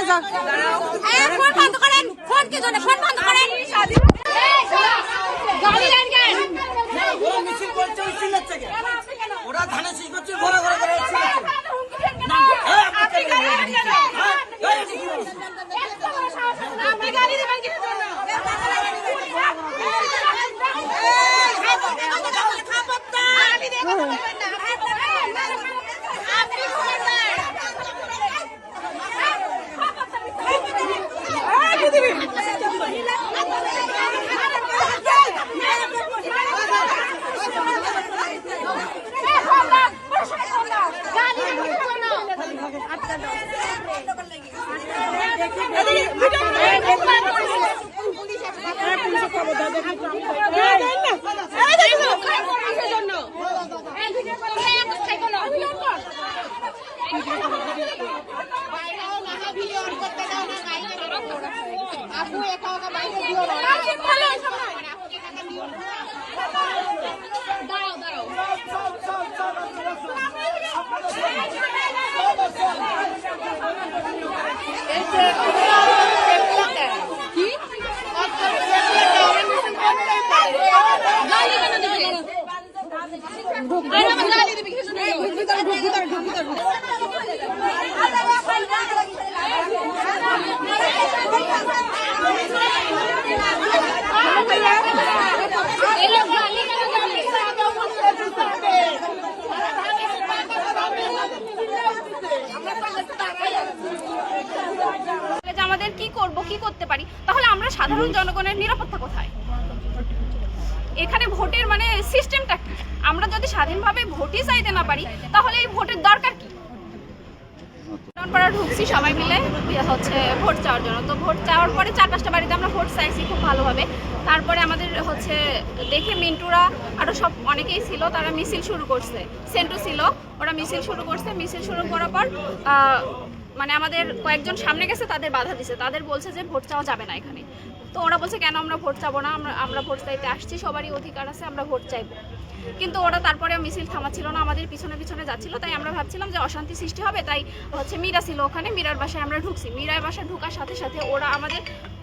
Phone বন্ধ করেন, phone কি জন্য ফোন বন্ধ করেন। ওরা মিছিল করছে ওই চিল্লার থেকে, ওরা ধানে শীষ করছে ঘোরা ঘোরা করে আপনি গালি দেবেন কি? আমাদের কি করব, কি করতে পারি? তাহলে আমরা সাধারণ জনগণের নিরাপত্তা কোথায়? এখানে ভোটের মানে সিস্টেমটা কি? আমরা যদি স্বাধীনভাবে ভোটই চাইতে না পারি তাহলে এই ভোটের দরকার কি? ঢুকছি সবাই মিলে হচ্ছে ভোট চাওয়ার জন্য। তো ভোট চাওয়ার পরে 4-5টা বাড়িতে আমরা ভোট চাইছি খুব ভালোভাবে। তারপরে আমাদের হচ্ছে দেখে মিন্টুরা আরও সব অনেকেই ছিল, তারা মিছিল শুরু করছে। সেন্টু ছিল, ওরা মিছিল শুরু করছে। মিছিল শুরু করার পর মানে আমাদের কয়েকজন সামনে গেছে, তাদের বাধা দিছে, তাদের বলছে যে ভোট চাওয়া যাবে না এখানে। তো ওরা বলছে কেন আমরা ভোট চাবো না, আমরা ভোট চাইতে আসছি, সবারই অধিকার আছে, আমরা ভোট চাইবো। কিন্তু ওরা তারপরে মিছিল থামাচ্ছিল না, আমাদের পিছনে পিছনে যাচ্ছিল। তাই আমরা ভাবছিলাম যে অশান্তি সৃষ্টি হবে, তাই হচ্ছে মীরা ছিল ওখানে, মীরার বাসায় আমরা ঢুকছি। মীরার বাসায় ঢোকার সাথে সাথে ওরা আমাদের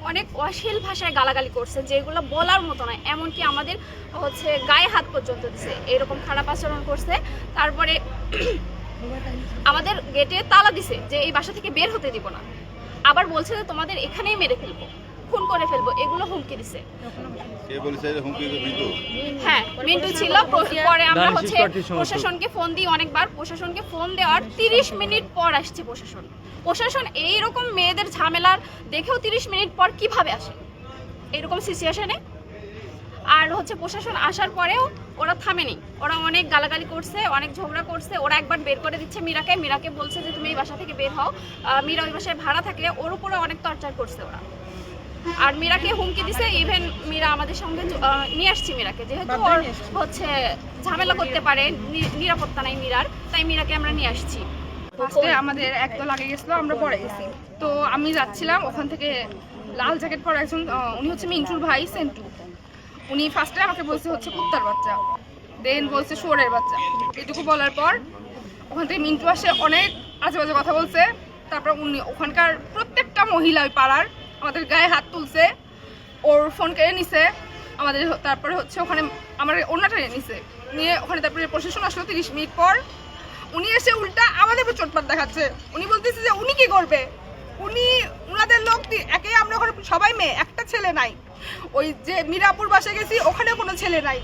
অনেক অশ্লীল ভাষায় গালাগালি করছে, যেগুলো বলার মতো নয়। এমনকি আমাদের হচ্ছে গায়ে হাত পর্যন্ত দিচ্ছে, এরকম খারাপ আচরণ করছে। তারপরে আমাদের গেটে তালা দিছে যে এই বাসা থেকে বের হতে দিব না। আবার বলছে যে তোমাদের এখানেই মেরে ফেলবো, খুন করে ফেলবো, এগুলো হুমকি দিছে। হ্যাঁ, মিন্টু ছিল। পরে আমরা হচ্ছে প্রশাসনকে ফোন দিই অনেকবার। প্রশাসনকে ফোন দেওয়ার 30 মিনিট পর আসছে প্রশাসন। এইরকম মেয়েদের ঝামেলার দেখেও 30 মিনিট পর কিভাবে আসে এরকম সিচুয়েশনে? আর হচ্ছে প্রশাসন আসার পরেও ওরা থামেনি, ওরা অনেক গালাগালি করছে, অনেক ঝগড়া করছে। ওরা একবার বের করে দিচ্ছে মীরাকে বলছে যে তুমি এই বাসা থেকে বের হও। মীরা ওই বাসায় ভাড়া থাকলে ওর উপরে অনেক টর্চার করছে ওরা। আর মীরাকে হুমকি দিছে। ইভেন মীরা আমাদের সঙ্গে নিয়ে আসছি মীরাকে, যেহেতু ওর হচ্ছে ঝামেলা করতে পারে, নিরাপত্তা নাই মীরার, তাই মীরাকে আমরা নিয়ে আসছি। ফার্স্টে আমাদের একদল আগে গেছিলো, আমরা পরে গেছি। তো আমি যাচ্ছিলাম, ওখান থেকে লাল জ্যাকেট পরা একজন, উনি হচ্ছে মিন্টুর ভাই সেন্টু। উনি ফার্স্টে আমাকে বলছে হচ্ছে কুত্তার বাচ্চা, দেন বলছে শুয়োরের বাচ্চা। এটুকু বলার পর ওখান থেকে মিন্টু আসে, অনেক আজে বাজে কথা বলছে। তারপর উনি ওখানকার প্রত্যেকটা মহিলা ওই পাড়ার আমাদের গায়ে হাত তুলছে, ওর ফোন কেড়ে নিছে আমাদের। তারপরে হচ্ছে ওখানে আমার ওনাটা নিছে, নিয়ে ওখানে তারপরে প্রশাসন আসলো 30 মিনিট পর। উনি এসে উল্টা আমাদের উপর চোটপাট দেখাচ্ছে। উনি বলতেছে যে উনি কি করবে, উনাদের লোক একে, আমরা ওখানে সবাই মেয়ে, একটা ছেলে নাই। ওই যে মিরাপুর বাসায় গেছি, ওখানে কোনো ছেলে নাই।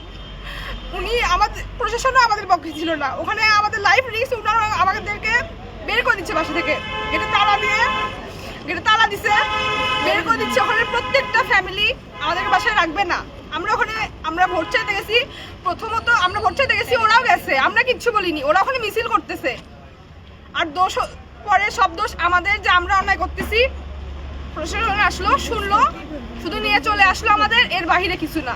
উনি আমাদের প্রশাসনও আমাদের পক্ষে ছিল না, ওখানে আমাদের লাইফ রিস্ক। ওনারা আমাদেরকে বের করে দিচ্ছে বাসা থেকে, গেটে তালা দিছে, বের করে দিচ্ছে। ওখানে প্রত্যেকটা ফ্যামিলি আমাদের বাসায় রাখবে না। আমরা ভোট চাইতে গেছি, প্রথমত আমরা ভোট চাইতে গেছি, ওরাও গেছে, আমরা কিচ্ছু বলিনি। ওরা ওখানে মিছিল করতেছে, আর দোষ পরে সব দোষ আমাদের যে আমরা অন্যায় করতেছি। প্রশাসন আসলো, শুনলো, শুধু নিয়ে চলে আসলো আমাদের, এর বাহিরে কিছু না।